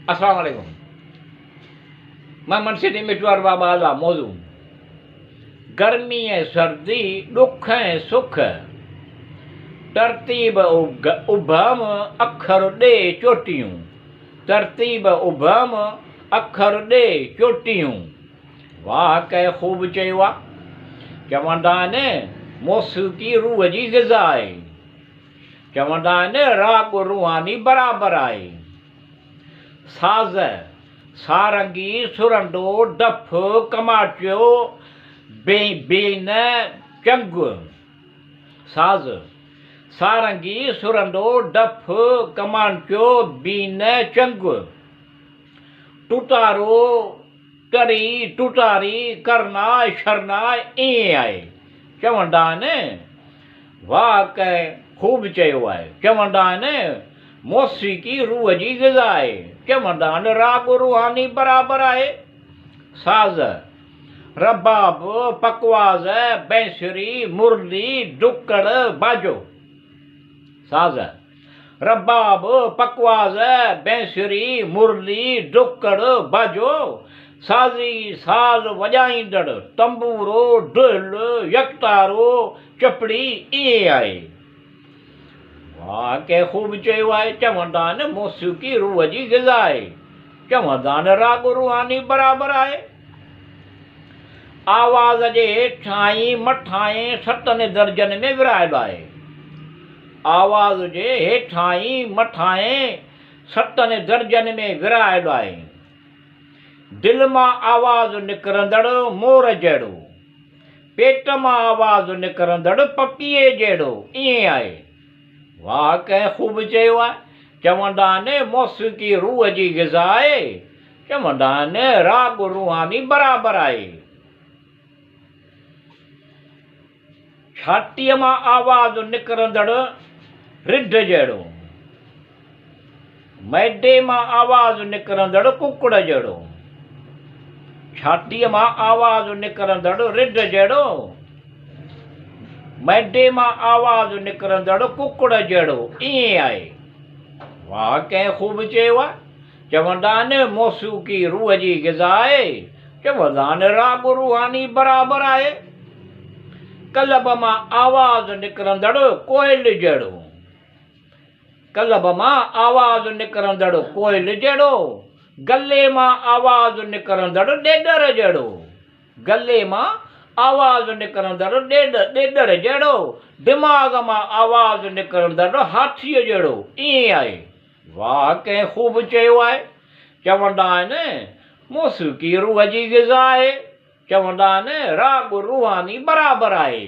अस्सलाम वालेकुम। मैं मुंशी मिटवार बाबा आला मौजू। गर्मी है सर्दी, दुख है सुख, तरतीब उभम अखर दे चोटियूं, तरतीब उभम अखर दे चोटियूं। वाह कै ख़ूब चयो आहे। चवंदा आहिनि मौसीक़ी रूह जी ग़िज़ा आहे। चवंदा आहिनि राग रूहानी बराबरि आहे। साज़ सारंगी सुरंडो डफ कमाटियो बेन चंग। साज़ सारंगी सुरंडो डफ कमाटियो बीन चंग। टुटारो टरी टुटारी करना शरना ईअं आहे। चवंदा आहिनि वाह कै ख़ूब चयो आहे। चवंदा आहिनि मौसीक़ी रूह जी ग़िज़ा आहे। चवंदा आहिनि राग रूहानी बराबरि आहे। साज़ रबाब पकवाज़ बैंसरी मुरली डुक्कड़ बाजो। साज़ रबाब पकवाज़ बैंसरी मुरली डुक्कड़ बाजो। साज़ी साज़ वॼाईंदड़ तंबूरो ढोल यकतारो चपड़ी ईअं आहे। वाह कै ख़ूब चयो आहे। चवंदा आहिनि मौसीक़ी रूह जी ग़िज़ा आहे। चवंदा आहिनि राग रूहानी बराबरि आहे। आवाज़ जे हेठाई मथाई सतनि दर्जनि में विरायलु आहे। आवाज़ जे हेठाई मथाई सतनि दर्जनि में विरायलु आहे। दिलि मां आवाज़ निकिरंदड़ मोर जहिड़ो, पेट मां आवाज़ निकिरंदड़ पपीए जहिड़ो ईअं आहे। वाह कै ख़ूब चयो आहे। चवंदा आहिनि मौसीक़ी रूह जी ग़िज़ा आहे। चवंदा आहिनि राग रूहानी बराबरि आहे। छातीअ मां आवाज़ निकिरंदड़ रिढ जहिड़ो, मैदे मां आवाज़ निकिरंदड़ कुकड़ जहिड़ो। छातीअ मां आवाज़ निकिरंदड़ रिढ जहिड़ो, मैदे मां आवाज़ निकिरंदड़ कुकड़ जहिड़ो ईअं आहे। वाह कै ख़ूब चयो आहे। चवंदा आहिनि मौसीक़ी रूह जी ग़िज़ा आहे। चवंदा आहिनि राग रूहानी बराबरि आहे। कलब मां आवाज़ निकिरंदड़ कोयल जहिड़ो, कलब मां आवाज़ निकिरंदड़ कोयल जहिड़ो। गले मां आवाज़ निकिरंदड़ ॾेॾर जहिड़ो, गले मां आवाज़ निकिरंदड़ ॾेॾर जहिड़ो। दिमाग़ मां आवाज़ निकिरंदड़ हाथीअ जहिड़ो ईअं आहे। वाह कै ख़ूब चयो आहे। चवंदा आहिनि मौसीक़ी रूह जी ग़िज़ा आहे। चवंदा आहिनि राग रूहानी बराबरि आहे।